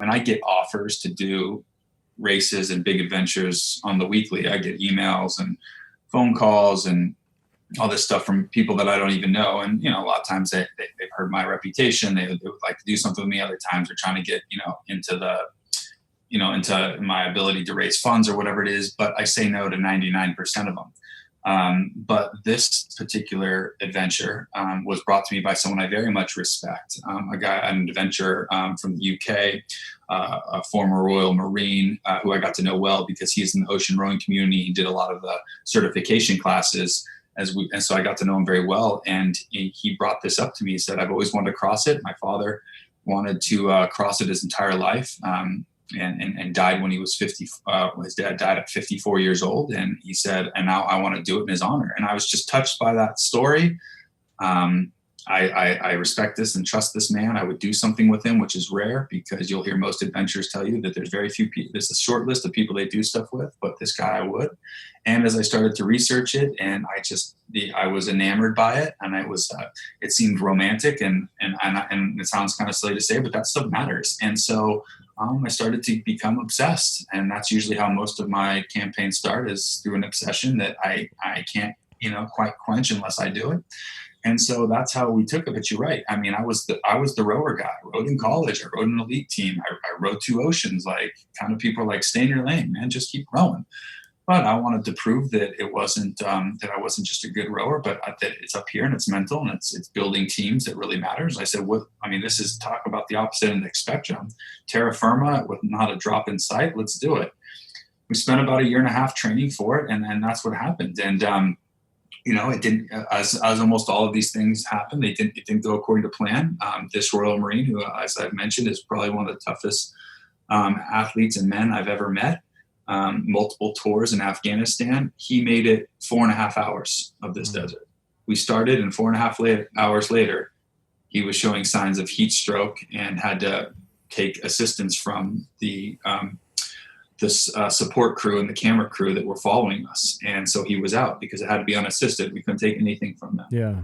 when I get offers to do races and big adventures on the weekly, I get emails and phone calls and all this stuff from people that I don't even know. And, a lot of times they've heard my reputation. They would like to do something with me. Other times they're trying to get, into my ability to raise funds or whatever it is. But I say no to 99% of them. But this particular adventure was brought to me by someone I very much respect. An adventurer from the UK, a former Royal Marine who I got to know well because he's in the ocean rowing community. He did a lot of the certification classes and so I got to know him very well. And he brought this up to me. He said, I've always wanted to cross it. My father wanted to cross it his entire life. And died when he was 50. His dad died at 54 years old. And he said, and now I want to do it in his honor. And I was just touched by that story. I respect this and trust this man. I would do something with him, which is rare because you'll hear most adventurers tell you that there's very few people. There's a short list of people they do stuff with, but this guy I would. And as I started to research it, and I was enamored by it, and it seemed romantic, and it sounds kind of silly to say, but that stuff matters. And so I started to become obsessed, and that's usually how most of my campaigns start, is through an obsession that I can't quite quench unless I do it. And so that's how we took it. But you're right. I mean, I was the rower guy. I rowed in college. I rowed in an elite team. I rowed 2 oceans. Like, kind of people are like, stay in your lane, man. Just keep rowing. But I wanted to prove that it wasn't that I wasn't just a good rower, but that it's up here and it's mental and it's building teams that really matters. I said, this is talk about the opposite end of the spectrum. Terra firma with not a drop in sight. Let's do it. We spent about 1.5 years training for it, and then that's what happened. And it didn't, as almost all of these things happen, it didn't go according to plan. This Royal Marine, who, as I've mentioned, is probably one of the toughest athletes and men I've ever met. Multiple tours in Afghanistan. He made it 4.5 hours of this desert. We started, and 4.5 hours later, he was showing signs of heat stroke and had to take assistance from the support crew and the camera crew that were following us. And so he was out because it had to be unassisted. We couldn't take anything from them. Yeah.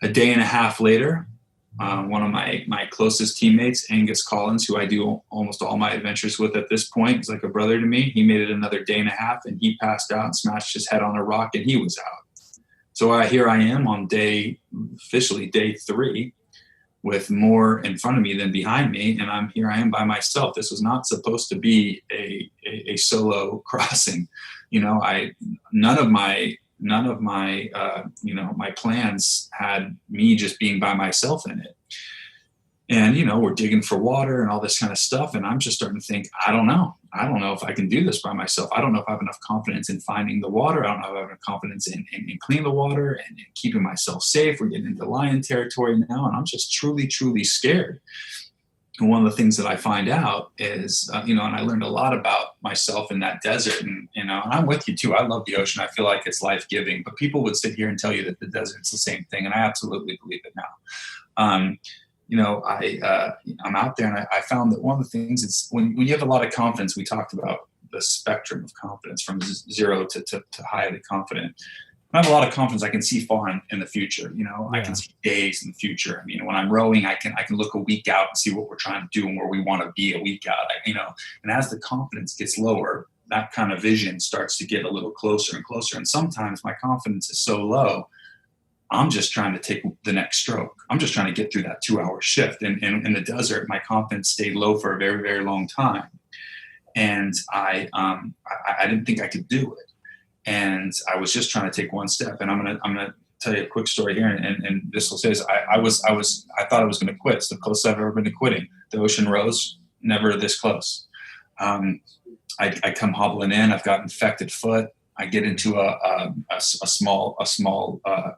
1.5 days later, one of my closest teammates, Angus Collins, who I do almost all my adventures with at this point, is like a brother to me. He made it another 1.5 days, and he passed out and smashed his head on a rock, and he was out. So here I am on officially day 3, with more in front of me than behind me, and I am by myself. This was not supposed to be a solo crossing. None of my my plans had me just being by myself in it. And, we're digging for water and all this kind of stuff. And I'm just starting to think, I don't know if I can do this by myself. I don't know if I have enough confidence in finding the water. I don't know if I have enough confidence in cleaning the water and keeping myself safe. We're getting into lion territory now. And I'm just truly, truly scared. And one of the things that I find out is, and I learned a lot about myself in that desert. And, and I'm with you too. I love the ocean. I feel like it's life-giving. But people would sit here and tell you that the desert's the same thing. And I absolutely believe it now. I'm out there, and I found that one of the things is when you have a lot of confidence, we talked about the spectrum of confidence from 0 to highly confident. When I have a lot of confidence, I can see far in the future. I can see days in the future. I mean, when I'm rowing, I can look a week out and see what we're trying to do and where we want to be a week out. And as the confidence gets lower, that kind of vision starts to get a little closer and closer. And sometimes my confidence is so low, I'm just trying to take the next stroke. I'm just trying to get through that 2-hour shift. And in the desert, my confidence stayed low for a very, very long time. And I didn't think I could do it. And I was just trying to take one step. And I'm gonna tell you a quick story here. And this will say is I thought I was going to quit. It's the closest I've ever been to quitting. The ocean rose, never this close. I come hobbling in. I've got infected foot. I get into a small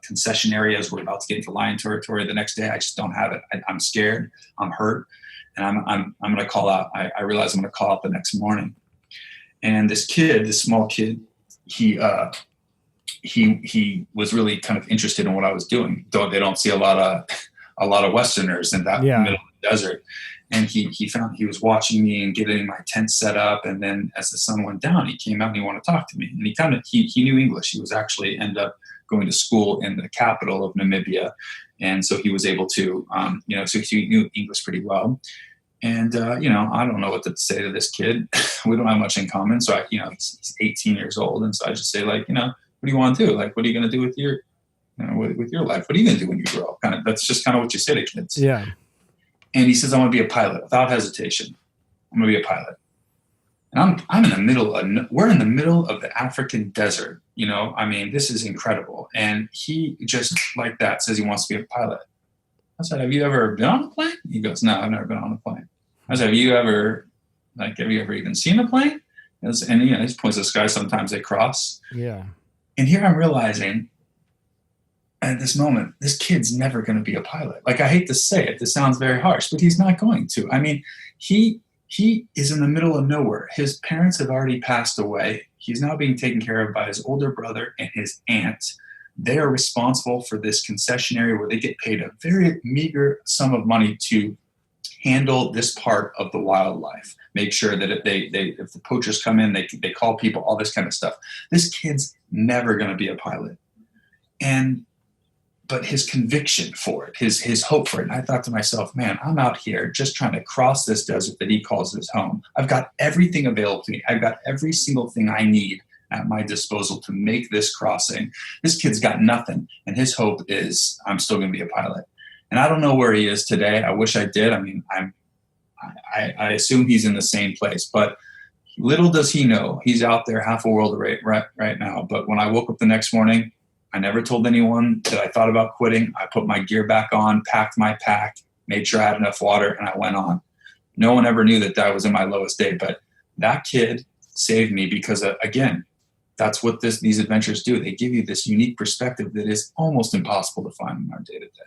concession area as we're about to get into lion territory. The next day, I just don't have it. I'm scared. I'm hurt, and I'm going to call out. I realize I'm going to call out the next morning. And this small kid, he was really kind of interested in what I was doing. They don't see a lot of Westerners in that middle of the desert. And he was watching me and getting my tent set up. And then as the sun went down, he came out and he wanted to talk to me. And he knew English. He was actually ended up going to school in the capital of Namibia. And so he was able to, so he knew English pretty well. And, I don't know what to say to this kid. We don't have much in common. So he's 18 years old. And so I just say like, what do you want to do? Like, what are you going to do with with your life? What are you going to do when you grow up? That's just kind of what you say to kids. Yeah. And he says, I want to be a pilot without hesitation. I'm going to be a pilot. And I'm in the middle we're in the middle of the African desert. This is incredible. And he just like that says he wants to be a pilot. I said, have you ever been on a plane? He goes, no, I've never been on a plane. I said, have you ever even seen a plane? And he points to the sky. Sometimes they cross. Yeah. And here I'm realizing at this moment, this kid's never going to be a pilot. Like, I hate to say it, this sounds very harsh, but he's not going to. He is in the middle of nowhere. His parents have already passed away. He's now being taken care of by his older brother and his aunt. They are responsible for this concessionary where they get paid a very meager sum of money to handle this part of the wildlife. Make sure that if the poachers come in, they call people, all this kind of stuff. This kid's never going to be a pilot. But his conviction for it, his hope for it. And I thought to myself, man, I'm out here just trying to cross this desert that he calls his home. I've got everything available to me. I've got every single thing I need at my disposal to make this crossing. This kid's got nothing. And his hope is I'm still going to be a pilot. And I don't know where he is today. I wish I did. I assume he's in the same place, but little does he know he's out there half a world right now. But when I woke up the next morning, I never told anyone that I thought about quitting. I put my gear back on, packed my pack, made sure I had enough water, and I went on. No one ever knew that was in my lowest day, but that kid saved me because, again, that's what these adventures do. They give you this unique perspective that is almost impossible to find in our day-to-day.